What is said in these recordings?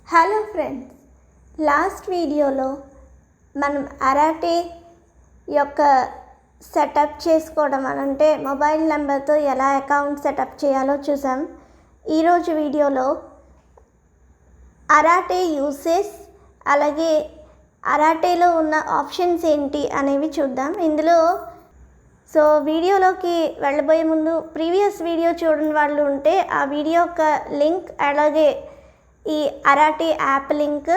Hello friends, last వీడియోలో మనం అరాటే యొక్క సెటప్ చేసుకోవడం అంటే మొబైల్ నెంబర్తో ఎలా అకౌంట్ సెటప్ చేయాలో చూసాం. ఈరోజు వీడియోలో అరాటే యూసెస్ అలాగే అరాటేలో ఉన్న ఆప్షన్స్ ఏంటి అనేవి చూద్దాం. ఇందులో వీడియోలోకి వెళ్ళబోయే ముందు ప్రీవియస్ వీడియో చూడని వాళ్ళు ఉంటే ఆ వీడియో యొక్క లింక్ అలాగే ఈ Arattai app link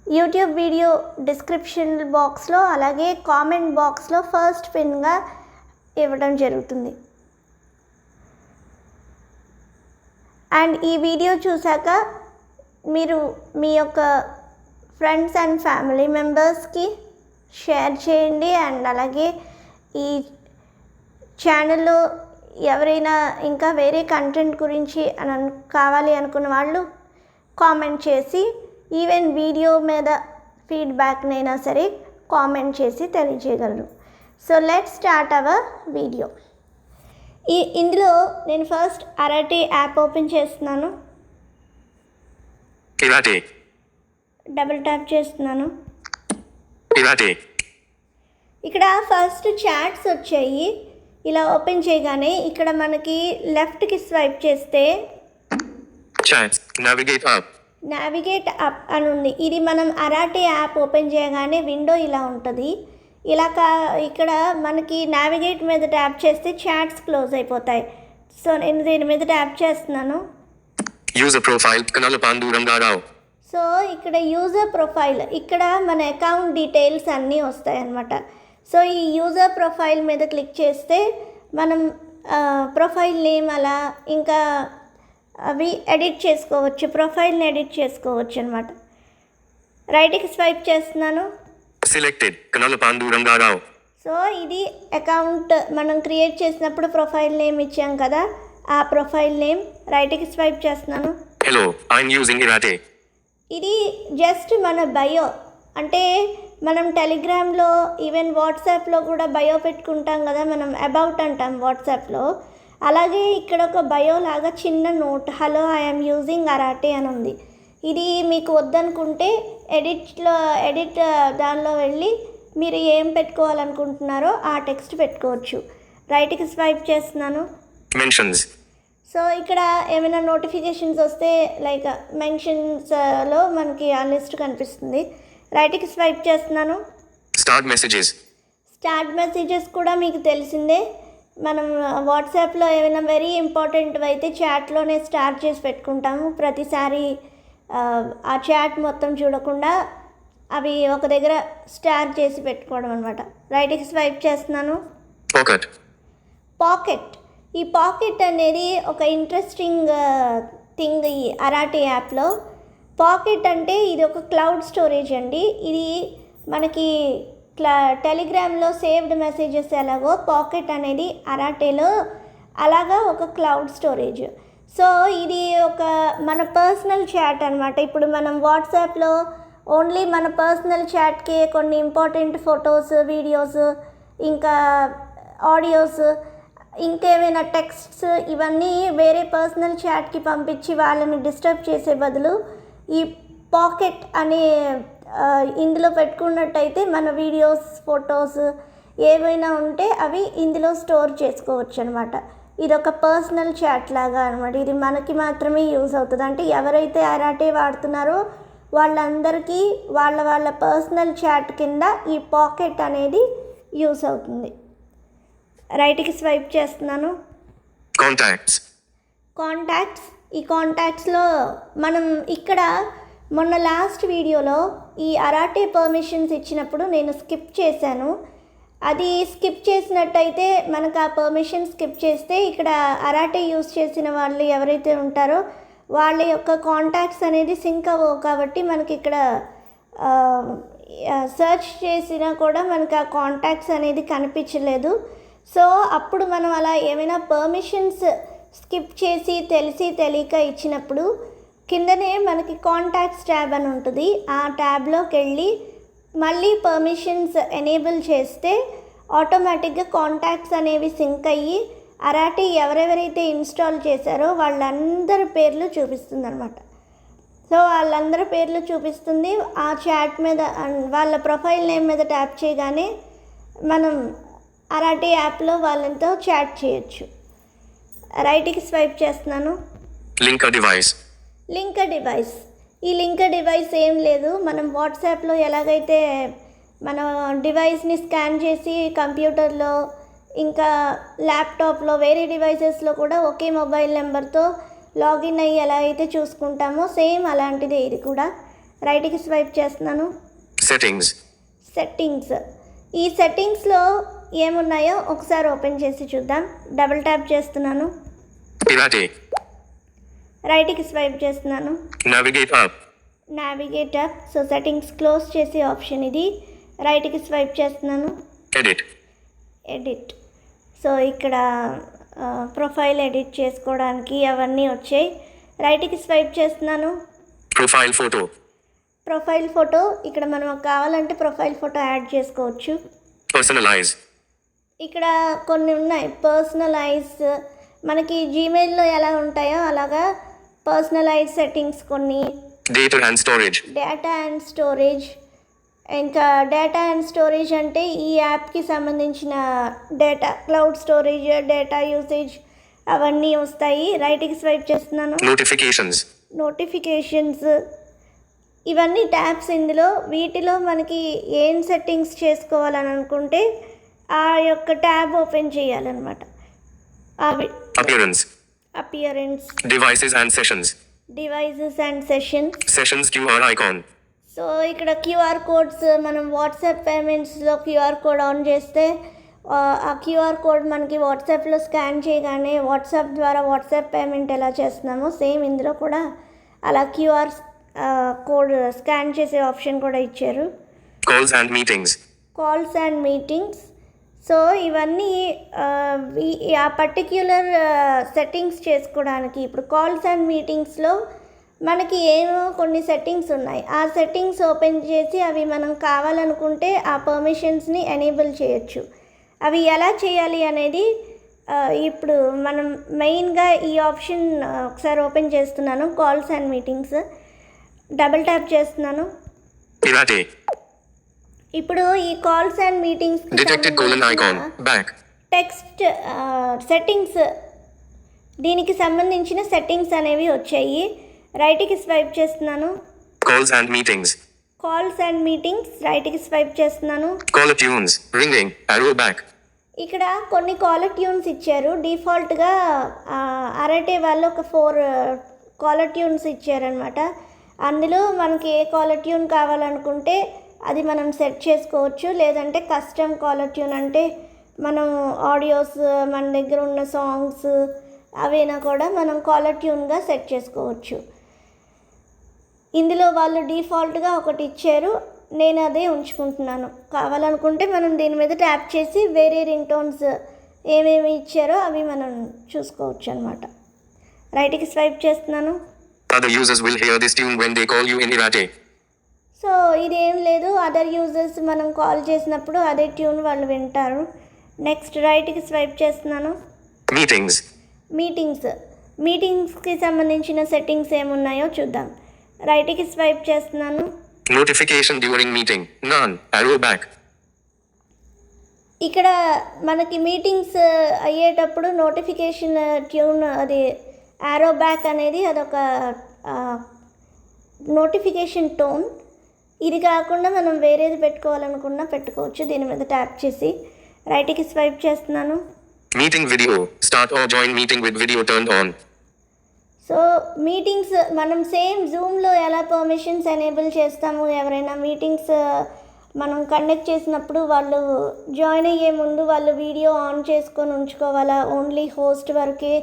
YouTube video description బాక్స్లో అలాగే కామెంట్ బాక్స్లో ఫస్ట్ పిన్గా ఇవ్వడం జరుగుతుంది. అండ్ ఈ వీడియో చూసాక మీరు మీ యొక్క ఫ్రెండ్స్ అండ్ ఫ్యామిలీ మెంబర్స్కి షేర్ చేయండి. అండ్ అలాగే ఈ ఛానల్లో ఎవరైనా ఇంకా వేరే కంటెంట్ గురించి కావాలి అనుకున్న వాళ్ళు కామెంట్ చేసి ఈవెన్ వీడియో మీద ఫీడ్బ్యాక్నైనా సరే కామెంట్ చేసి తెలియజేయగలరు. So let's start our video. ఇందులో నేను ఫస్ట్ అరాటే యాప్ ఓపెన్ చేస్తున్నాను. డబుల్ ట్యాప్ చేస్తున్నాను. ఇక్కడ ఫస్ట్ చాట్స్ వచ్చాయి. ఇలా ఓపెన్ చేయగానే ఇక్కడ మనకి లెఫ్ట్కి స్వైప్ చేస్తే నావిగేట్ అప్ అని ఉంది. ఇది మనం అరాటే యాప్ ఓపెన్ చేయగానే విండో ఇలా ఉంటుంది. ఇక్కడ మనకి నావిగేట్ మీద ట్యాప్ చేస్తే చాట్స్ క్లోజ్ అయిపోతాయి. సో నేను దీని మీద ట్యాప్ చేస్తున్నాను. సో ఇక్కడ యూజర్ ప్రొఫైల్, ఇక్కడ మన అకౌంట్ డీటెయిల్స్ అన్నీ వస్తాయి అన్నమాట. సో ఈ యూజర్ ప్రొఫైల్ మీద క్లిక్ చేస్తే మనం ప్రొఫైల్ నేమ్ అలా ఇంకా అవి ఎడిట్ చేసుకోవచ్చు, ప్రొఫైల్ని ఎడిట్ చేసుకోవచ్చు అనమాట. రైట్కి స్వైప్ చేస్తున్నాను. సో ఇది అకౌంట్ మనం క్రియేట్ చేసినప్పుడు ప్రొఫైల్ నేమ్ ఇచ్చాం కదా, ఆ ప్రొఫైల్ నేమ్. రైట్కి స్వైప్ చేస్తున్నాను. ఇది జస్ట్ మన బయో, అంటే మనం టెలిగ్రామ్లో ఈవెన్ వాట్సాప్లో కూడా బయో పెట్టుకుంటాం కదా, మనం అబౌట్ అంటాం వాట్సాప్లో. అలాగే ఇక్కడ ఒక బయో లాగా చిన్న నోట్, హలో ఐఎమ్ యూజింగ్ అరాటే అని ఉంది. ఇది మీకు వద్దనుకుంటే ఎడిట్ దానిలో వెళ్ళి మీరు ఏం పెట్టుకోవాలనుకుంటున్నారో ఆ టెక్స్ట్ పెట్టుకోవచ్చు. రైట్కి స్వైప్ చేస్తున్నాను. సో ఇక్కడ ఏమైనా నోటిఫికేషన్స్ వస్తే లైక్ మెన్షన్స్లో మనకి ఆ లిస్ట్ కనిపిస్తుంది. రైట్కి స్వైప్ చేస్తున్నాను. స్టార్ట్ మెసేజెస్ కూడా మీకు తెలిసిందే. మనం వాట్సాప్లో ఏమైనా వెరీ ఇంపార్టెంట్ అయితే చాట్లోనే స్టార్ట్ చేసి పెట్టుకుంటాము. ప్రతిసారి ఆ చాట్ మొత్తం చూడకుండా అవి ఒక దగ్గర స్టార్ట్ చేసి పెట్టుకోవడం అనమాట. రైట్కి స్వైప్ చేస్తున్నాను. పాకెట్. ఈ పాకెట్ అనేది ఒక ఇంట్రెస్టింగ్ థింగ్ ఈ అరాటే యాప్లో. పాకెట్ అంటే ఇది ఒక క్లౌడ్ స్టోరేజ్ అండి. ఇది మనకి టెలిగ్రామ్లో సేవ్డ్ మెసేజెస్ ఎలాగో పాకెట్ అనేది అరాటేలో అలాగా ఒక క్లౌడ్ స్టోరేజ్. సో ఇది ఒక మన పర్సనల్ చాట్ అనమాట. ఇప్పుడు మనం వాట్సాప్లో ఓన్లీ మన పర్సనల్ చాట్కి కొన్ని ఇంపార్టెంట్ ఫొటోస్, వీడియోస్, ఇంకా ఆడియోస్, ఇంకేమైనా టెక్స్ట్స్ ఇవన్నీ వేరే పర్సనల్ చాట్కి పంపించి వాళ్ళని డిస్టర్బ్ చేసే బదులు ఈ పాకెట్ అనే ఇందులో పెట్టుకున్నట్టయితే మన వీడియోస్, ఫొటోస్ ఏవైనా ఉంటే అవి ఇందులో స్టోర్ చేసుకోవచ్చు అనమాట. ఇది ఒక పర్సనల్ చాట్ లాగా అనమాట. ఇది మనకి మాత్రమే యూజ్ అవుతుంది. అంటే ఎవరైతే అరాటే వాడుతున్నారో వాళ్ళందరికీ వాళ్ళ పర్సనల్ చాట్ కింద ఈ పాకెట్ అనేది యూజ్ అవుతుంది. రైట్కి స్వైప్ చేస్తున్నాను. కాంటాక్ట్స్. ఈ కాంటాక్ట్స్లో మనం ఇక్కడ మొన్న లాస్ట్ వీడియోలో ఈ అరాటే పర్మిషన్స్ ఇచ్చినప్పుడు నేను స్కిప్ చేశాను. అది స్కిప్ చేసినట్టయితే మనకు ఆ పర్మిషన్ స్కిప్ చేస్తే ఇక్కడ అరాటే యూజ్ చేసిన వాళ్ళు ఎవరైతే ఉంటారో వాళ్ళ యొక్క కాంటాక్ట్స్ అనేది సింక్ అవ్వవు. కాబట్టి మనకి ఇక్కడ సెర్చ్ చేసినా కూడా మనకు ఆ కాంటాక్ట్స్ అనేది కనిపించలేదు. సో అప్పుడు మనం అలా ఏమైనా పర్మిషన్స్ స్కిప్ చేసి తెలియక ఇచ్చినప్పుడు కిందనే మనకి కాంటాక్ట్స్ ట్యాబ్ అని ఉంటుంది. ఆ ట్యాబ్లోకి వెళ్ళి మళ్ళీ పర్మిషన్స్ ఎనేబుల్ చేస్తే ఆటోమేటిక్గా కాంటాక్ట్స్ అనేవి సింక్ అయ్యి అరాటే ఎవరెవరైతే ఇన్స్టాల్ చేశారో వాళ్ళందరి పేర్లు చూపిస్తుంది అనమాట. సో వాళ్ళందరి పేర్లు చూపిస్తుంది. ఆ చాట్ మీద వాళ్ళ ప్రొఫైల్ నేమ్ మీద ట్యాప్ చేయగానే మనం అరాటీ యాప్లో వాళ్ళతో చాట్ చేయొచ్చు. రైట్కి స్వైప్ చేస్తున్నాను. Link device. ఈ లింక్ డివైస్ ఏం లేదు, మనం వాట్సాప్లో ఎలాగైతే మన డివైస్ని స్కాన్ చేసి కంప్యూటర్లో ఇంకా ల్యాప్టాప్లో వేరే డివైసెస్లో కూడా ఒకే మొబైల్ నెంబర్తో లాగిన్ అయ్యి ఎలా అయితే చూసుకుంటామో సేమ్ అలాంటిదే ఇది కూడా. రైట్కి స్వైప్ చేస్తున్నాను. సెట్టింగ్స్. ఈ సెట్టింగ్స్లో ఏమున్నాయో ఒకసారి ఓపెన్ చేసి చూద్దాం. డబుల్ ట్యాప్ చేస్తున్నాను. రైట్కి స్వైప్ చేస్తున్నాను. Navigate up. So settings close చేసే ఆప్షన్ ఇది. రైట్కి స్వైప్ చేస్తున్నాను. ఎడిట్. సో ఇక్కడ ప్రొఫైల్ ఎడిట్ చేసుకోవడానికి అవన్నీ వచ్చాయి. రైట్కి స్వైప్ చేస్తున్నాను. Profile photo. ఇక్కడ మనం కావాలంటే ప్రొఫైల్ ఫోటో యాడ్ చేసుకోవచ్చు. ఇక్కడ కొన్ని ఉన్నాయి. పర్సనలైజ్, మనకి జీమెయిల్లో ఎలా ఉంటాయో అలాగా పర్సనలైజ్ సెట్టింగ్స్ కొన్ని. Data and storage. ఇంకా డేటా అండ్ స్టోరేజ్ అంటే ఈ యాప్కి సంబంధించిన data, cloud storage, data usage అవన్నీ వస్తాయి. రైట్కి స్వైప్ చేస్తున్నాను. నోటిఫికేషన్స్. ఇవన్నీ ట్యాబ్స్ ఇందులో. వీటిలో మనకి ఏం సెట్టింగ్స్ చేసుకోవాలని అనుకుంటే ఆ యొక్క ట్యాబ్ ఓపెన్ చేయాలన్నమాట. అవి appearance, devices and sessions. QR icon. So ఇక్కడ QR కోడ్స్, మనం వాట్సాప్ పేమెంట్స్లో QR కోడ్ ఆన్ చేస్తే ఆ QR కోడ్ మనకి వాట్సాప్లో స్కాన్ చేయగానే వాట్సాప్ ద్వారా వాట్సాప్ పేమెంట్ ఎలా చేస్తున్నామో సేమ్ ఇందులో కూడా అలా QR కోడ్ స్కాన్ చేసే ఆప్షన్ కూడా ఇచ్చారు. Calls and meetings. సో ఇవన్నీ ఆ పర్టిక్యులర్ సెట్టింగ్స్ చేసుకోవడానికి. ఇప్పుడు కాల్స్ అండ్ మీటింగ్స్లో మనకి ఏమో కొన్ని సెట్టింగ్స్ ఉన్నాయి. ఆ సెట్టింగ్స్ ఓపెన్ చేసి అవి మనం కావాలనుకుంటే ఆ పర్మిషన్స్ని ఎనేబుల్ చేయొచ్చు. అవి ఎలా చేయాలి అనేది ఇప్పుడు మనం మెయిన్గా ఈ ఆప్షన్ ఒకసారి ఓపెన్ చేస్తున్నాను. Calls and meetings. Double tap చేస్తున్నాను. ఇప్పుడు ఈ calls and meetings text settings, దీనికి సంబంధించిన సెట్టింగ్స్ అనేవి వచ్చాయి. రైట్కి స్వైప్ చేస్తున్నాను. Calls and meetings. రైట్కి స్వైప్ చేస్తున్నాను. ఇక్కడ కొన్ని కాలర్ ట్యూన్స్ ఇచ్చారు. డిఫాల్ట్గా అరటే వాళ్ళు ఒక 4 కాలర్ ట్యూన్స్ ఇచ్చారనమాట. అందులో మనకి ఏ కాలర్ ట్యూన్ కావాలనుకుంటే అది మనం సెట్ చేసుకోవచ్చు. లేదంటే కస్టమ్ కాలర్ ట్యూన్ అంటే మనం ఆడియోస్, మన దగ్గర ఉన్న సాంగ్స్ అవైనా కూడా మనం కాలర్ ట్యూన్గా సెట్ చేసుకోవచ్చు. ఇందులో వాళ్ళు డిఫాల్ట్గా ఒకటి ఇచ్చారు, నేను అదే ఉంచుకుంటున్నాను. కావాలనుకుంటే మనం దీని మీద ట్యాప్ చేసి వేరే రింగ్ టోన్స్ ఏమేమి ఇచ్చారో అవి మనం చూసుకోవచ్చు అనమాట. రైట్కి స్వైప్ చేస్తున్నాను. సో ఇదేం లేదు, అదర్ యూజర్స్ మనం కాల్ చేసినప్పుడు అదే ట్యూన్ వాళ్ళు వింటారు. నెక్స్ట్ రైట్కి స్వైప్ చేస్తున్నాను. మీటింగ్స్కి సంబంధించిన సెట్టింగ్స్ ఏమున్నాయో చూద్దాం. రైట్కి స్వైప్ చేస్తున్నాను. నోటిఫికేషన్ డ్యూరింగ్ మీటింగ్ నన్, యారో బ్యాక్. ఇక్కడ మనకి మీటింగ్స్ అయ్యేటప్పుడు నోటిఫికేషన్ ట్యూన్, అది యారో బ్యాక్ అనేది అదొక నోటిఫికేషన్ టోన్. ఇది కాకుండా మనం వేరేది పెట్టుకోవాలనుకున్నా పెట్టుకోవచ్చు. దీని మీద ట్యాప్ చేసి రైట్కి స్వైప్ చేస్తున్నాను. Meeting video start or join meeting with video turn on. So meetings మనం సేమ్ జూమ్లో ఎలా పర్మిషన్స్ ఎనేబుల్ చేస్తాము, ఎవరైనా మీటింగ్స్ మనం కండక్ట్ చేసినప్పుడు వాళ్ళు జాయిన్ అయ్యే ముందు వాళ్ళు వీడియో ఆన్ చేసుకొని ఉంచుకోవాలా, ఓన్లీ హోస్ట్ వరకే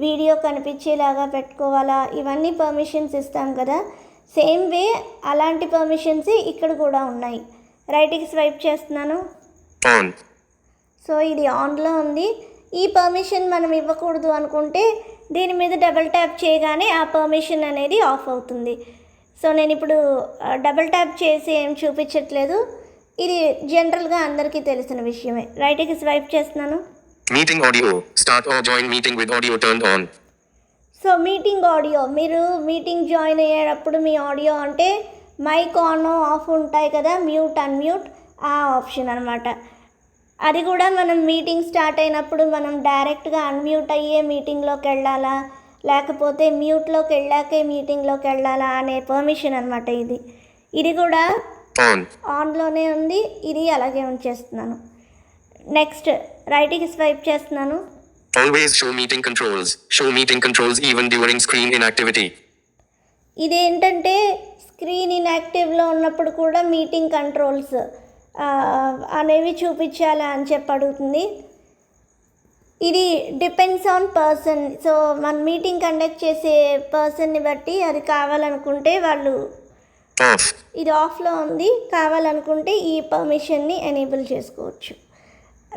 వీడియో కనిపించేలాగా పెట్టుకోవాలా, ఇవన్నీ పర్మిషన్స్ ఇస్తాం కదా. సేమ్ వే అలాంటి పర్మిషన్స్ ఇక్కడ కూడా ఉన్నాయి. రైట్కి స్వైప్ చేస్తున్నాను. సో ఇది ఆన్లో ఉంది. ఈ పర్మిషన్ మనం ఇవ్వకూడదు అనుకుంటే దీని మీద డబుల్ ట్యాప్ చేయగానే ఆ పర్మిషన్ అనేది ఆఫ్ అవుతుంది. సో నేను ఇప్పుడు డబుల్ ట్యాప్ చేసి ఏం చూపించట్లేదు, ఇది జనరల్గా అందరికీ తెలిసిన విషయమే. రైట్కి స్వైప్ చేస్తున్నాను. Meeting audio start or join meeting with audio turn on. So meeting audio, మీరు మీటింగ్ జాయిన్ అయ్యేటప్పుడు మీ ఆడియో అంటే మైక్ ఆన్ ఆఫ్ ఉంటాయి కదా, మ్యూట్ అన్మ్యూట్, ఆ ఆప్షన్ అనమాట. అది కూడా మనం మీటింగ్ స్టార్ట్ అయినప్పుడు మనం డైరెక్ట్గా అన్మ్యూట్ అయ్యే మీటింగ్లోకి వెళ్ళాలా, లేకపోతే మ్యూట్లోకి వెళ్ళాకే మీటింగ్లోకి వెళ్ళాలా అనే పర్మిషన్ అనమాట. ఇది కూడా ఆన్లోనే ఉంది. ఇది అలాగే ఉంచేస్తున్నాను. నెక్స్ట్ రైట్కి స్వైప్ చేస్తున్నాను. Always show meeting controls. Show meeting controls even during screen inactivity. ఇదేంటంటే స్క్రీన్ ఇన్యాక్టివ్లో ఉన్నప్పుడు కూడా మీటింగ్ కంట్రోల్స్ అనేవి చూపించాలా అని చెప్పి అడుగుతుంది. ఇది డిపెండ్స్ ఆన్ పర్సన్. సో మన మీటింగ్ కండక్ట్ చేసే పర్సన్ని బట్టి అది కావాలనుకుంటే వాళ్ళు ఇది ఆఫ్లో ఉంది, కావాలనుకుంటే ఈ పర్మిషన్ని ఎనేబుల్ చేసుకోవచ్చు.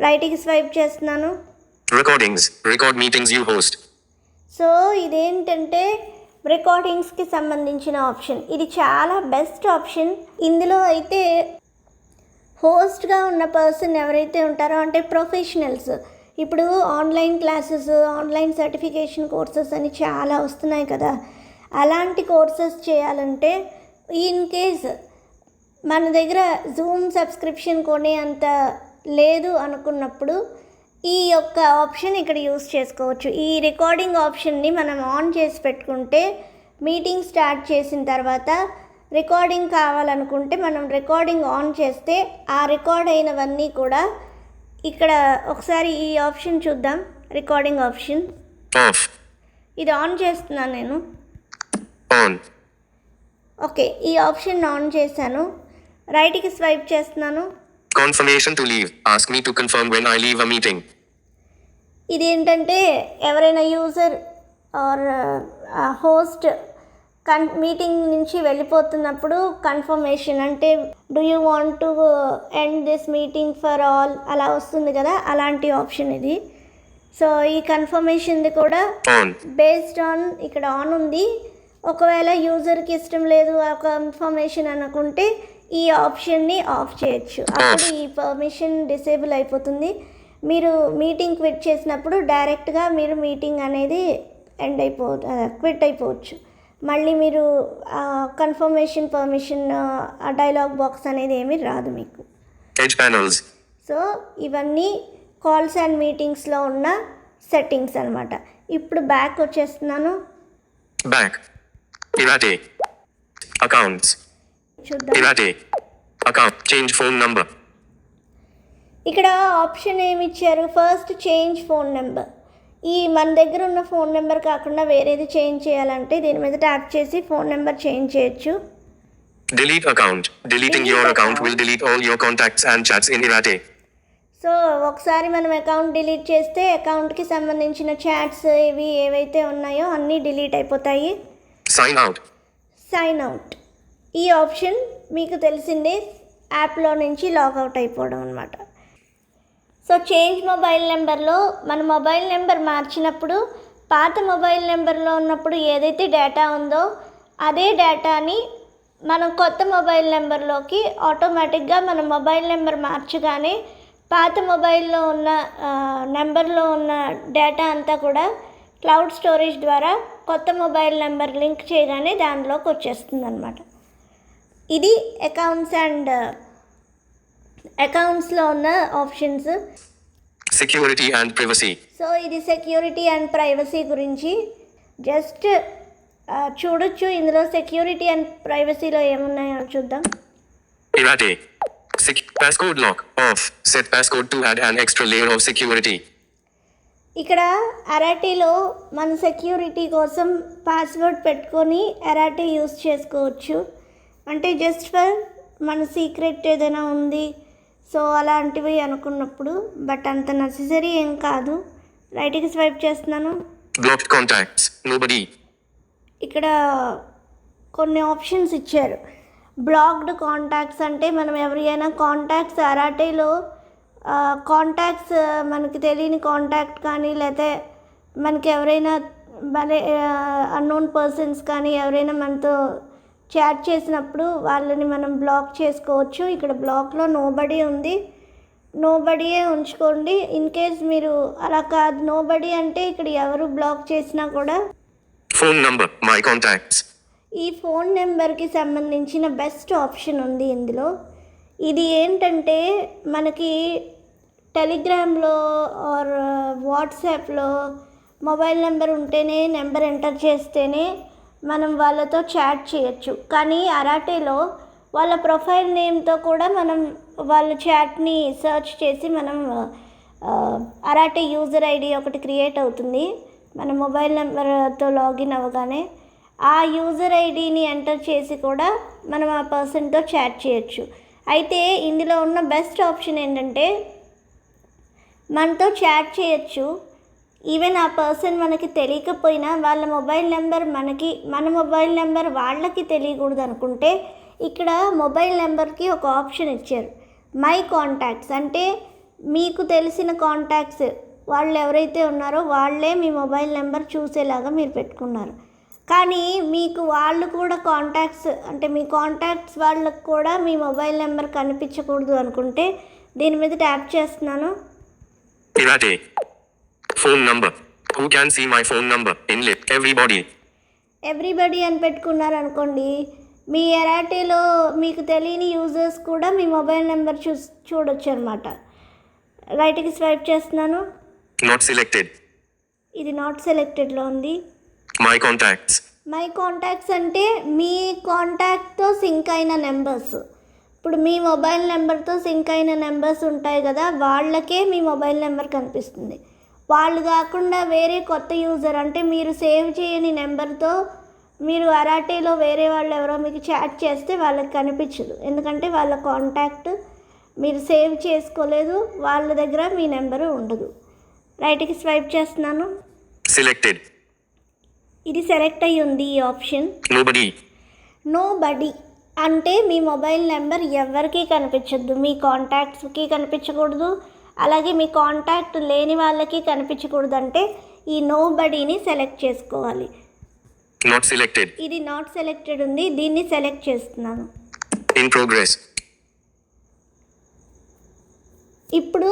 రైట్కి స్వైప్ చేస్తున్నాను. Recordings. Record meetings you host. So ఇదేంటంటే రికార్డింగ్స్కి సంబంధించిన ఆప్షన్. ఇది చాలా బెస్ట్ ఆప్షన్. ఇందులో అయితే హోస్ట్గా ఉన్న పర్సన్ ఎవరైతే ఉంటారో అంటే ప్రొఫెషనల్స్, ఇప్పుడు online classes, online certification courses అని చాలా వస్తున్నాయి కదా, అలాంటి కోర్సెస్ చేయాలంటే ఇన్ కేస్ మన దగ్గర జూమ్ సబ్స్క్రిప్షన్ కొనే అంత లేదు అనుకున్నప్పుడు ఈ యొక్క ఆప్షన్ ఇక్కడ యూస్ చేసుకోవచ్చు. ఈ రికార్డింగ్ ఆప్షన్ని మనం ఆన్ చేసి పెట్టుకుంటే మీటింగ్ స్టార్ట్ చేసిన తర్వాత రికార్డింగ్ కావాలనుకుంటే మనం రికార్డింగ్ ఆన్ చేస్తే ఆ రికార్డ్ అయినవన్నీ కూడా ఇక్కడ ఒకసారి ఈ ఆప్షన్ చూద్దాం. రికార్డింగ్ ఆప్షన్ ఇది ఆన్ చేస్తున్నాను నేను. ఓకే, ఈ ఆప్షన్ ఆన్ చేశాను. రైట్కి స్వైప్ చేస్తున్నాను. Confirmation to leave. Ask me to confirm when I leave a meeting. ఇదేంటంటే ఎవరైనా యూజర్ ఆర్ హోస్ట్ మీటింగ్ నుంచి వెళ్ళిపోతున్నప్పుడు కన్ఫర్మేషన్ అంటే do you want to end this meeting for all అలా వస్తుంది కదా, అలాంటి ఆప్షన్ ఇది. సో ఈ కన్ఫర్మేషన్ది కూడా బేస్డ్ ఆన్ ఇక్కడ ఆన్ ఉంది. ఒకవేళ యూజర్కి ఇష్టం లేదు ఆ కన్ఫర్మేషన్ అనుకుంటే ఈ ఆప్షన్ని ఆఫ్ చేయొచ్చు. అప్పుడు ఈ పర్మిషన్ డిసేబుల్ అయిపోతుంది. మీరు మీటింగ్ క్విట్ చేసినప్పుడు డైరెక్ట్గా మీరు మీటింగ్ అనేది క్విట్ అయిపోవచ్చు. మళ్ళీ మీరు కన్ఫర్మేషన్ పర్మిషన్ డైలాగ్ బాక్స్ అనేది ఏమీ రాదు మీకు. సో ఇవన్నీ కాల్స్ అండ్ మీటింగ్స్లో ఉన్న సెట్టింగ్స్ అనమాట. ఇప్పుడు బ్యాక్ వచ్చేస్తున్నాను. చూద్దాం. ఇక్కడ ఆప్షన్ ఏమి ఇచ్చారు, ఫస్ట్ చేంజ్ ఫోన్ నెంబర్. ఈ మన దగ్గర ఉన్న ఫోన్ నెంబర్ కాకుండా వేరేది చేంజ్ చేయాలంటే దీని మీద ట్యాప్ చేసి ఫోన్ నెంబర్ చేంజ్ చేయొచ్చు. Delete account. Deleting your account will delete all your contacts and chats in Irate. So ఒకసారి మనం అకౌంట్ డిలీట్ చేస్తే అకౌంట్కి సంబంధించిన చాట్స్ ఏవైతే ఉన్నాయో అన్నీ డిలీట్ అయిపోతాయి. Sign out. ఈ ఆప్షన్ మీకు తెలిసిందే, యాప్లో నుంచి లాగౌట్ అయిపోవడం అనమాట. సో చేంజ్ మొబైల్ నెంబర్లో మన మొబైల్ నెంబర్ మార్చినప్పుడు పాత మొబైల్ నెంబర్లో ఉన్నప్పుడు ఏదైతే డేటా ఉందో అదే డేటాని మనం కొత్త మొబైల్ నెంబర్లోకి ఆటోమేటిక్గా మన మొబైల్ నెంబర్ మార్చగానే పాత మొబైల్లో ఉన్న నెంబర్లో ఉన్న డేటా అంతా కూడా క్లౌడ్ స్టోరేజ్ ద్వారా కొత్త మొబైల్ నెంబర్ లింక్ చేయగానే దానిలోకి వచ్చేస్తుంది అనమాట. ఇది అకౌంట్స్లో ఉన్న options. Security and privacy. So ఇది సెక్యూరిటీ అండ్ ప్రైవసీ గురించి జస్ట్ చూడొచ్చు. ఇందులో సెక్యూరిటీ అండ్ ప్రైవసీలో ఏమున్నాయో చూద్దాం. Irate. Passcode lock off. Set passcode to add an extra layer of security. ఇక్కడ అరాటీలో మన సెక్యూరిటీ కోసం పాస్వర్డ్ పెట్టుకొని అరాటీ యూస్ చేసుకోవచ్చు. అంటే జస్ట్ ఫర్ మన సీక్రెట్ ఏదైనా ఉంది సో అలాంటివి అనుకున్నప్పుడు, బట్ అంత నెసెసరీ ఏం కాదు. రైట్కి స్వైప్ చేస్తున్నాను. Blocked contacts. Nobody. ఇక్కడ కొన్ని ఆప్షన్స్ ఇచ్చారు. బ్లాక్డ్ కాంటాక్ట్స్ అంటే మనం ఎవరైనా కాంటాక్ట్స్ అరాటీలో కాంటాక్ట్స్ మనకి తెలియని కాంటాక్ట్ కానీ లేకపోతే మనకి ఎవరైనా అన్నోన్ పర్సన్స్ కానీ ఎవరైనా మనతో చాట్ చేసినప్పుడు వాళ్ళని మనం బ్లాక్ చేసుకోవచ్చు. ఇక్కడ బ్లాక్లో నోబడీ ఉంది, నోబడీయే ఉంచుకోండి. ఇన్ కేస్ మీరు అలా కాదు, నోబడీ అంటే ఇక్కడ ఎవరు బ్లాక్ చేసినా కూడా Phone number. My contacts. ఈ ఫోన్ నెంబర్కి సంబంధించిన బెస్ట్ ఆప్షన్ ఉంది ఇందులో. ఇది ఏంటంటే మనకి టెలిగ్రామ్లో ఆర్ వాట్సాప్లో మొబైల్ నెంబర్ ఉంటేనే నెంబర్ ఎంటర్ చేస్తేనే మనం వాళ్ళతో చాట్ చేయొచ్చు. కానీ అరాటేలో వాళ్ళ ప్రొఫైల్ నేమ్తో కూడా మనం వాళ్ళ చాట్ని సెర్చ్ చేసి మనం అరాటే యూజర్ ఐడి ఒకటి క్రియేట్ అవుతుంది మన మొబైల్ నెంబర్తో లాగిన్ అవ్వగానే. ఆ యూజర్ ఐడిని ఎంటర్ చేసి కూడా మనం ఆ పర్సన్తో చాట్ చేయొచ్చు. అయితే ఇందులో ఉన్న బెస్ట్ ఆప్షన్ ఏంటంటే మనతో చాట్ చేయొచ్చు. ఈవెన్ ఆ పర్సన్ మనకి తెలియకపోయినా వాళ్ళ మొబైల్ నెంబర్ మనకి, మన మొబైల్ నెంబర్ వాళ్ళకి తెలియకూడదు అనుకుంటే ఇక్కడ మొబైల్ నెంబర్కి ఒక ఆప్షన్ ఇచ్చారు, మై కాంటాక్ట్స్. అంటే మీకు తెలిసిన కాంటాక్ట్స్ వాళ్ళు ఎవరైతే ఉన్నారో వాళ్ళే మీ మొబైల్ నెంబర్ చూసేలాగా మీరు పెట్టుకున్నారు. కానీ మీకు వాళ్ళు కూడా కాంటాక్ట్స్, అంటే మీ కాంటాక్ట్స్ వాళ్ళకు కూడా మీ మొబైల్ నెంబర్ కనిపించకూడదు అనుకుంటే దీని మీద ట్యాప్ చేస్తున్నాను. Irate. Phone number. Who can see my phone number? Inlet. Everybody. Everybody అని పెట్టుకున్నారు అనుకోండి, మీ ఎరాటేలో మీకు తెలియని యూజర్స్ కూడా మీ మొబైల్ నెంబర్ చూడొచ్చు అనమాట. రైట్కి స్వైప్ చేస్తున్నాను. Not selected. ఇది నాట్ సెలెక్టెడ్లో ఉంది. My contacts. మై కాంటాక్ట్స్ అంటే మీ కాంటాక్ట్తో సింక్ అయిన నెంబర్స్. ఇప్పుడు మీ మొబైల్ నెంబర్తో సింక్ అయిన నెంబర్స్ ఉంటాయి కదా, వాళ్ళకే మీ మొబైల్ నెంబర్ కనిపిస్తుంది. వాళ్ళు కాకుండా వేరే కొత్త యూజర్, అంటే మీరు సేవ్ చేయని నెంబర్తో మీరు అరాటేలో వేరే వాళ్ళు ఎవరో మీకు చాట్ చేస్తే వాళ్ళకి కనిపించదు. ఎందుకంటే వాళ్ళ కాంటాక్ట్ మీరు సేవ్ చేసుకోలేదు, వాళ్ళ దగ్గర మీ నెంబరు ఉండదు. రైట్కి స్వైప్ చేస్తున్నాను. Selected. ఇది సెలెక్ట్ అయ్యి ఉంది ఈ ఆప్షన్. Nobody. నో బడీ అంటే మీ మొబైల్ నెంబర్ ఎవరికీ కనిపించద్దు, మీ కాంటాక్ట్స్కి కనిపించకూడదు, అలాగే మీ కాంటాక్ట్ లేని వాళ్ళకి కనిపించకూడదు. అంటే ఈ నో బడీని సెలెక్ట్ చేసుకోవాలి. Not selected. ఇది నాట్ సెలెక్టెడ్ ఉంది, దీన్ని సెలెక్ట్ చేస్తున్నాను. In progress. ఇప్పుడు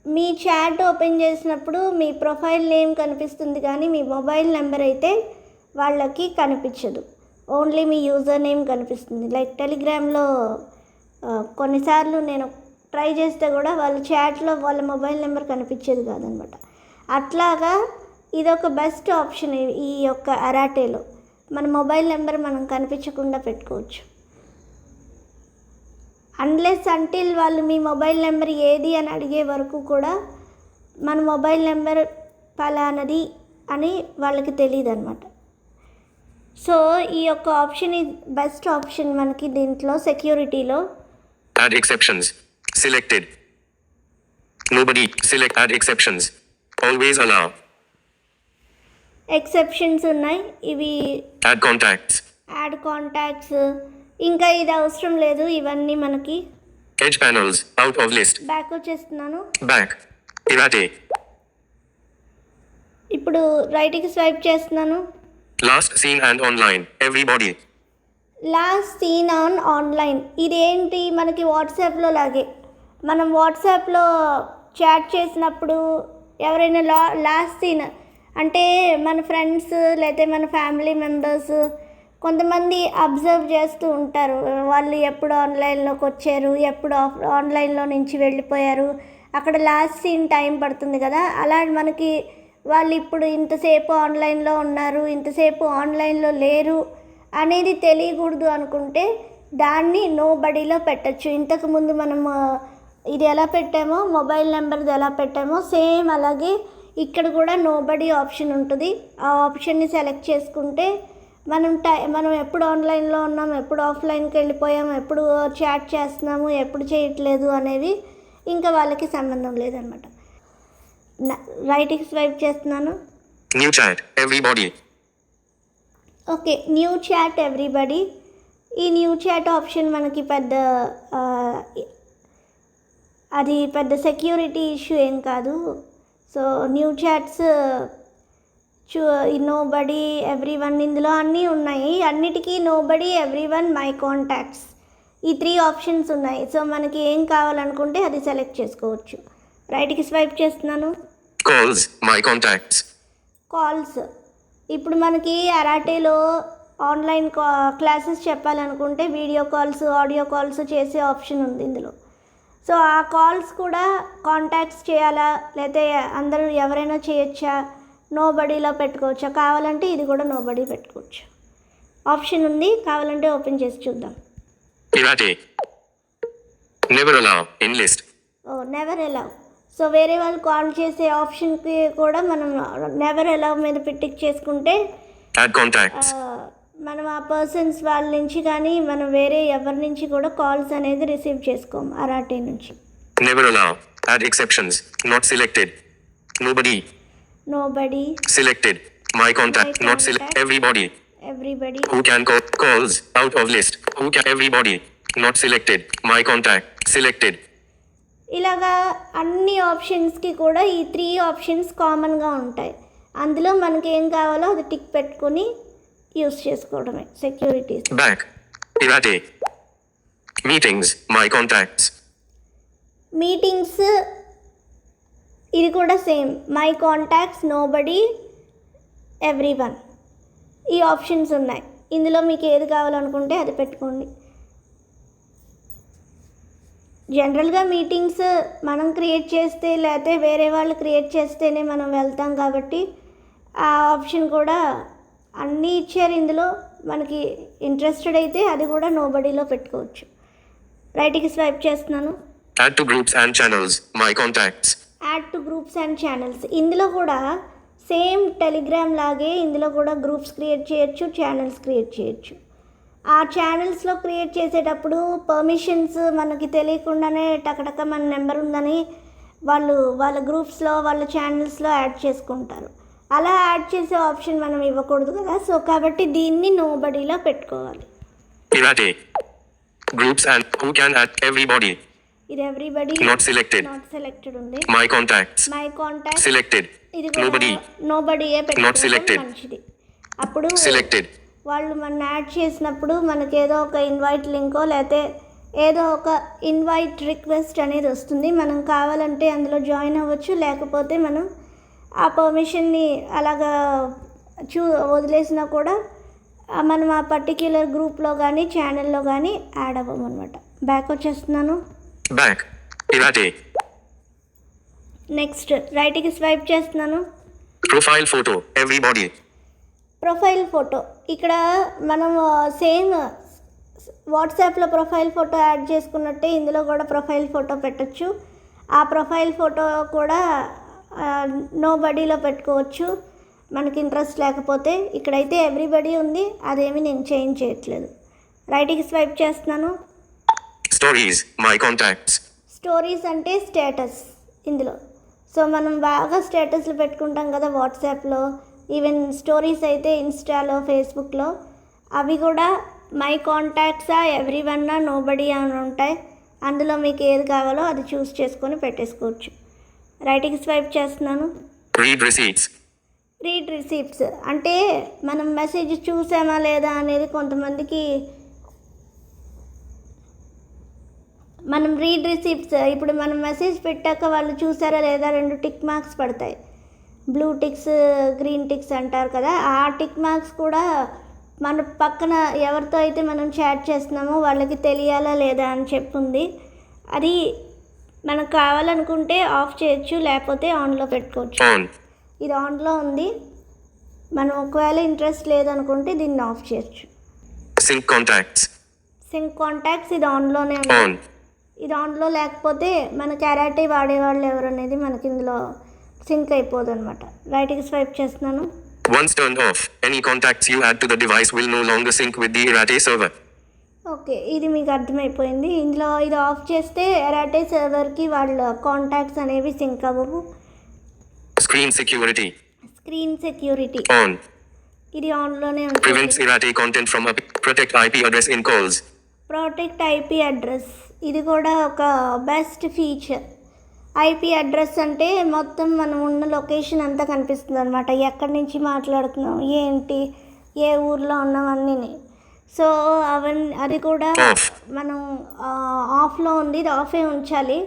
మీ చాట్ ఓపెన్ చేసినప్పుడు మీ ప్రొఫైల్ నేమ్ కనిపిస్తుంది, కానీ మీ మొబైల్ నెంబర్ అయితే వాళ్ళకి కనిపించదు. ఓన్లీ మీ యూజర్ నేమ్ కనిపిస్తుంది. లైక్ టెలిగ్రామ్లో కొన్నిసార్లు నేను ట్రై చేస్తే కూడా వాళ్ళ చాట్లో వాళ్ళ మొబైల్ నెంబర్ కనిపించేది కాదనమాట. అట్లాగా ఇదొక బెస్ట్ ఆప్షన్ ఈ యొక్క అరాటేలో. మన మొబైల్ నెంబర్ మనం కనిపించకుండా పెట్టుకోవచ్చు. అన్లెస్ అంటిల్ వాళ్ళు మీ మొబైల్ నెంబర్ ఏది అని అడిగే వరకు కూడా మన మొబైల్ నెంబర్ పలానది అని వాళ్ళకి తెలియదు అనమాట. సో ఈ యొక్క ఆప్షన్ బెస్ట్ ఆప్షన్ మనకి దీంట్లో సెక్యూరిటీలో. Add exceptions. Selected. Nobody. Select add exceptions. Always allow. Exceptions ఉన్నాయి, ఇవి Add contacts. Add contacts. ఇంకా ఇది అవసరం లేదు, ఇవన్నీ మనకి. Edge panels. Out of list. Back వచ్చేస్తున్నాను. Back. Irate. ఇప్పుడు రైట్కి స్వైప్ చేస్తున్నాను. Last seen and online. Everybody. Last seen on online. ఇదేంటి మనకి వాట్సాప్లో లాగే. మనం వాట్సాప్లో చాట్ చేసినప్పుడు ఎవరైనా లాస్ట్ సీన్ అంటే మన ఫ్రెండ్స్ లేదా మన ఫ్యామిలీ మెంబర్స్ కొంతమంది అబ్జర్వ్ చేస్తూ ఉంటారు, వాళ్ళు ఎప్పుడు ఆన్లైన్లోకి వచ్చారు, ఎప్పుడు ఆన్లైన్లో నుంచి వెళ్ళిపోయారు, అక్కడ లాస్ట్ సీన్ టైం పడుతుంది కదా. అలా మనకి వాళ్ళు ఇప్పుడు ఇంతసేపు ఆన్లైన్లో ఉన్నారు, ఇంతసేపు ఆన్లైన్లో లేరు అనేది తెలియకూడదు అనుకుంటే దాన్ని నో బడీలో పెట్టచ్చు. ఇంతకుముందు మనం ఇది ఎలా పెట్టామో, మొబైల్ నెంబర్ది ఎలా పెట్టామో సేమ్ అలాగే ఇక్కడ కూడా నో బడీ ఆప్షన్ ఉంటుంది. ఆ ఆప్షన్ని సెలెక్ట్ చేసుకుంటే మనం ఎప్పుడు ఆన్లైన్లో ఉన్నాము, ఎప్పుడు ఆఫ్లైన్కి వెళ్ళిపోయాము, ఎప్పుడు చాట్ చేస్తున్నాము, ఎప్పుడు చేయట్లేదు అనేవి ఇంకా వాళ్ళకి సంబంధం లేదనమాట. రైట్కి స్వైప్ చేస్తున్నాను. New chat. Everybody. Okay, new chat everybody. ఈ న్యూ చాట్ ఆప్షన్ మనకి అది పెద్ద సెక్యూరిటీ ఇష్యూ ఏం కాదు. So new chats nobody everyone ఇందులో అన్నీ ఉన్నాయి. అన్నిటికీ nobody everyone my contacts ఈ 3 ఆప్షన్స్ ఉన్నాయి. సో మనకి ఏం కావాలనుకుంటే అది సెలెక్ట్ చేసుకోవచ్చు. రైట్కి స్వైప్ చేస్తున్నాను. Calls. My contacts. కాల్స్ ఇప్పుడు మనకి అరాటీలో ఆన్లైన్ క్లాసెస్ చెప్పాలనుకుంటే వీడియో కాల్స్ ఆడియో కాల్స్ చేసే ఆప్షన్ ఉంది ఇందులో. సో ఆ కాల్స్ కూడా కాంటాక్ట్స్ చేయాలా లేకపోతే అందరూ ఎవరైనా చేయొచ్చా, నోబడీలో పెట్టుకోవచ్చా, కావాలంటే ఇది కూడా నోబడీ పెట్టుకోవచ్చు. ఆప్షన్ ఉంది, కావాలంటే ఓపెన్ చేసి చూద్దాం. Irate. Never allow in list. Never allow. So వేరే వాళ్ళు కాల్ చేసే ఆప్షన్కి కూడా మనం నెవర్ అలౌ మీద పిటిక్ చేసుకుంటే Add contacts. మనం ఆ పర్సన్స్ వాళ్ళ నుంచి కానీ మనం వేరే ఎవరి నుంచి కూడా కాల్స్ అనేది రిసీవ్ చేసుకోము అరాటే నుంచి. Never allow. Add exceptions. Not selected. Nobody. Nobody, Selected. My contact. My Not select. contact. Everybody. Everybody. Who can call calls out of list? Who can everybody? Not selected. My contact. Selected. ఇలాగా అన్ని ఆప్షన్స్కి కూడా ఈ 3 options కామన్గా ఉంటాయి. అందులో మనకి ఏం కావాలో అది టిక్ పెట్టుకొని యూస్ చేసుకోవడమే securities. Back. Irate. Meetings. My contacts. Meetings ఇది కూడా same. My contacts, nobody, everyone, ఈ ఆప్షన్స్ ఉన్నాయి. ఇందులో మీకు ఏది కావాలనుకుంటే అది పెట్టుకోండి. జనరల్గా మీటింగ్స్ మనం క్రియేట్ చేస్తే లేకపోతే వేరే వాళ్ళు క్రియేట్ చేస్తేనే మనం వెళ్తాం కాబట్టి ఆ ఆప్షన్ కూడా అన్నీ ఇచ్చారు ఇందులో. మనకి ఇంట్రెస్టెడ్ అయితే అది కూడా నోబడీలో పెట్టుకోవచ్చు. రైట్కి స్వైప్ చేస్తున్నాను. Add to groups and channels. My contacts. Add to groups and channels. ఇందులో కూడా సేమ్ టెలిగ్రామ్ లాగే ఇందులో కూడా గ్రూప్స్ క్రియేట్ చేయొచ్చు, ఛానల్స్ క్రియేట్ చేయొచ్చు. ఆ ఛానల్స్లో క్రియేట్ చేసేటప్పుడు పర్మిషన్స్ మనకి తెలియకుండానే టకటక మన నెంబర్ ఉందని వాళ్ళు వాళ్ళ గ్రూప్స్లో వాళ్ళ ఛానల్స్లో యాడ్ చేసుకుంటారు. అలా యాడ్ చేసే ఆప్షన్ మనం ఇవ్వకూడదు కదా. సో కాబట్టి దీన్ని నోబడీలో పెట్టుకోవాలి. Irate. Groups and who can add everybody. ఇది everybody, Not selected. Not selected ఉంది. My contacts. My contact Selected. ఇది కూడా Nobody. నోబడీయే Not పెట్టుకోవడం selected. మంచిది. అప్పుడు Selected. వాళ్ళు మన యాడ్ చేసినప్పుడు మనకి ఏదో ఒక ఇన్వైట్ లింకో లేకపోతే ఏదో ఒక ఇన్వైట్ రిక్వెస్ట్ అనేది వస్తుంది. మనం కావాలంటే అందులో జాయిన్ అవ్వచ్చు, లేకపోతే మనం ఆ పర్మిషన్ని అలాగా వదిలేసినా కూడా మనం ఆ పర్టిక్యులర్ గ్రూప్లో కానీ ఛానల్లో కానీ యాడ్ అవ్వము అనమాట. బ్యాక్ వచ్చేస్తున్నాను. Back. Irate. నెక్స్ట్ రైట్కి స్వైప్ చేస్తున్నాను. Profile photo. Everybody. Profile photo. ఇక్కడ మనం సేమ్ వాట్సాప్లో ప్రొఫైల్ ఫోటో యాడ్ చేసుకున్నట్టే ఇందులో కూడా ప్రొఫైల్ ఫోటో పెట్టచ్చు. ఆ ప్రొఫైల్ ఫోటో కూడా నోబడీలో పెట్టుకోవచ్చు మనకి ఇంట్రెస్ట్ లేకపోతే. ఇక్కడైతే ఎవ్రీబడి ఉంది, అదేమి నేను చేంజ్ చేయట్లేదు. రైట్కి స్వైప్ చేస్తున్నాను. Stories. My contacts. స్టోరీస్ అంటే స్టేటస్ ఇందులో. సో మనం బాగా స్టేటస్లు పెట్టుకుంటాం కదా వాట్సాప్లో, ఈవెన్ స్టోరీస్ అయితే ఇన్స్టాలో, ఫేస్బుక్లో. అవి కూడా మై కాంటాక్ట్సా, ఎవ్రీవన్నా, నోబడీ అని ఉంటాయి. అందులో మీకు ఏది కావాలో అది చూస్ చేసుకొని పెట్టేసుకోవచ్చు. రైట్కి స్వైప్ చేస్తున్నాను. Read receipts. రీడ్ రిసీప్ట్స్ అంటే మనం మెసేజ్ చూసామా లేదా అనేది కొంతమందికి. మనం రీడ్ రిసీప్ట్స్ ఇప్పుడు మనం మెసేజ్ పెట్టాక వాళ్ళు చూసారా లేదా 2 టిక్ మార్క్స్ పడతాయి. బ్లూ టిక్స్, గ్రీన్ టిక్స్ అంటారు కదా. ఆ టిక్ మార్క్స్ కూడా మన పక్కన ఎవరితో అయితే మనం చాట్ చేస్తున్నామో వాళ్ళకి తెలియాలా లేదా అని చెప్పుంది. అది మనకు కావాలనుకుంటే ఆఫ్ చేయొచ్చు, లేకపోతే ఆన్లో పెట్టుకోవచ్చు. On. ఇది ఆన్లో ఉంది. మనం ఒకవేళ ఇంట్రెస్ట్ లేదనుకుంటే దీన్ని ఆఫ్ చేయొచ్చు. Sync contacts. సింక్ కాంటాక్ట్స్ ఇది ఆన్లోనే ఉంది. On. ఇది ఆన్లో లేకపోతే మన క్యారాటే వాడేవాళ్ళు ఎవరు అనేది మనకి ఇందులో సింక్ అయిపోదు అనమాట. రైట్కి స్వైప్ చేస్తున్నాను. Once turned off, any contacts you add to the device will no longer sync with the Irate server. Okay, ఇది మీకు అర్థమైపోయింది. ఇందులో ఇది ఆఫ్ చేస్తే ఎరాటే సర్వర్కి వాళ్ళ కాంటాక్ట్స్ అనేవి సింక్ అవ్వవు. Screen security. Screen security On. ఇది ఆన్లోనే Prevents ఉంటుంది. Irate content from protect IP address in calls. Protect IP address ఇది కూడా ఒక బెస్ట్ ఫీచర్. ఐపీ అడ్రస్ అంటే మొత్తం మనం ఉన్న లొకేషన్ అంతా కనిపిస్తుంది అనమాట. ఎక్కడి నుంచి మాట్లాడుతున్నాం, ఏంటి, ఏ ఊర్లో ఉన్నాం అన్నీ. సో అది కూడా Off. మనం ఆఫ్లో ఉంది. ఇది ఆఫే ఉంచాలి,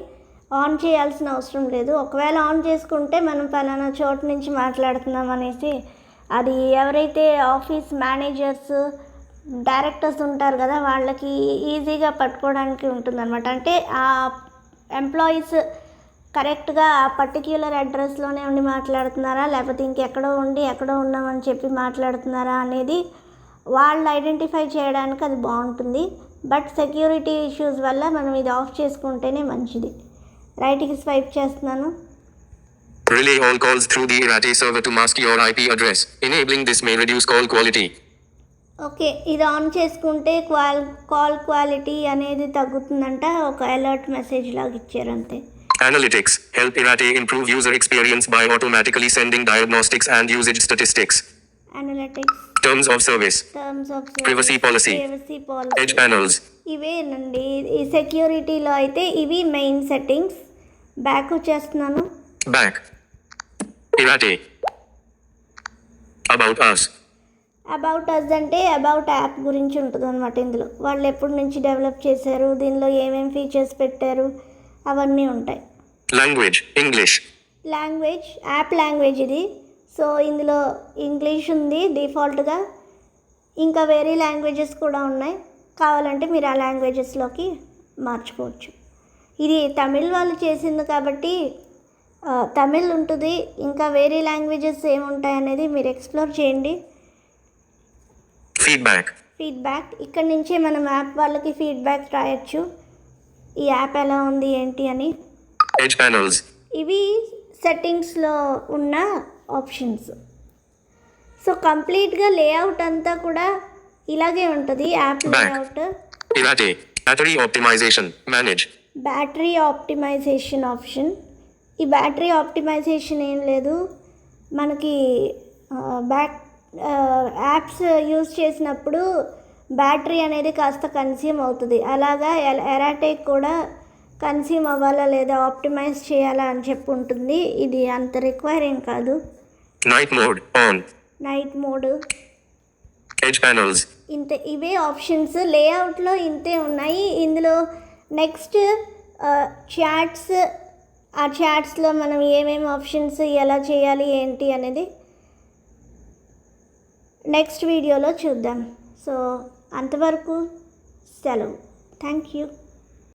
ఆన్ చేయాల్సిన అవసరం లేదు. ఒకవేళ ఆన్ చేసుకుంటే మనం పలానా చోటు నుంచి మాట్లాడుతున్నాం అనేసి అది ఎవరైతే ఆఫీస్ మేనేజర్స్ డైరెక్టర్స్ ఉంటారు కదా, వాళ్ళకి ఈజీగా పట్టుకోవడానికి ఉంటుందన్నమాట. అంటే ఆ ఎంప్లాయీస్ కరెక్ట్గా ఆ పర్టిక్యులర్ అడ్రస్లోనే ఉండి మాట్లాడుతున్నారా, లేకపోతే ఇంకెక్కడో ఉండి ఎక్కడో ఉన్నామని చెప్పి మాట్లాడుతున్నారా అనేది వాళ్ళు ఐడెంటిఫై చేయడానికి అది బాగుంటుంది. బట్ సెక్యూరిటీ ఇష్యూస్ వల్ల మనం ఇది ఆఫ్ చేసుకుంటేనే మంచిది. రైట్కి స్వైప్ చేస్తున్నాను. Relay all calls through the Irate server to mask your IP address. Enabling this may reduce call quality. Okay, ఇది ఆన్ చేసుకుంటే కాల్ క్వాలిటీ అనేది తగ్గుతుందంట. ఒక అలర్ట్ మెసేజ్ లాగా ఇచ్చారు అంతే. Analytics. Help Irate improve user experience by automatically sending diagnostics and usage statistics. Analytics, Terms of service. Terms of Privacy policy. Edge panels. ఇవేనండి. ఈ సెక్యూరిటీలో అయితే ఇవి మెయిన్ సెట్టింగ్స్. బ్యాక్ వచ్చేస్తున్నాను. Back. Irate. About us. About us అంటే about app గురించి ఉంటుంది అనమాట. ఇందులో వాళ్ళు ఎప్పటి నుంచి డెవలప్ చేశారు, దీనిలో ఏమేమి ఫీచర్స్ పెట్టారు, అవన్నీ ఉంటాయి. Language. English. Language, app language ఇది. సో ఇందులో ఇంగ్లీష్ ఉంది డిఫాల్ట్గా, ఇంకా వేరే లాంగ్వేజెస్ కూడా ఉన్నాయి. కావాలంటే మీరు ఆ లాంగ్వేజెస్లోకి మార్చుకోవచ్చు. ఇది తమిళ్ వాళ్ళు చేసింది కాబట్టి తమిళ్ ఉంటుంది. ఇంకా వేరే లాంగ్వేజెస్ ఏముంటాయి అనేది మీరు ఎక్స్ప్లోర్ చేయండి. ఫీడ్బ్యాక్ ఇక్కడ నుంచే మనం యాప్ వాళ్ళకి ఫీడ్బ్యాక్ రాయొచ్చు, ఈ యాప్ ఎలా ఉంది ఏంటి అని. Edge panels. ఇవి సెట్టింగ్స్లో ఉన్న ఆప్షన్స్. సో కంప్లీట్గా లేఅవుట్ అంతా కూడా ఇలాగే ఉంటుంది. App layout. Irate. Battery optimization. Manage. Battery optimisation option. ఈ బ్యాటరీ ఆప్టిమైజేషన్ ఏం లేదు, మనకి యాప్స్ యూజ్ చేసినప్పుడు బ్యాటరీ అనేది కాస్త కన్స్యూమ్ అవుతుంది. అలాగా ఎరాటేక్ కూడా కన్స్యూమ్ అవ్వాలా లేదా ఆప్టిమైజ్ చేయాలా అని చెప్పి ఉంటుంది. ఇది అంత రిక్వైర్ ఏం కాదు. Night mode. On. Night mode. Edge panels. ఇంతే, ఇవే ఆప్షన్స్. లేఅవుట్లో ఇంతే ఉన్నాయి. ఇందులో నెక్స్ట్ చాట్స్, ఆ చాట్స్లో మనం ఏమేమి ఆప్షన్స్ ఎలా చేయాలి ఏంటి అనేది నెక్స్ట్ వీడియోలో చూద్దాం. సో అంతవరకు సెలవు. Thank you.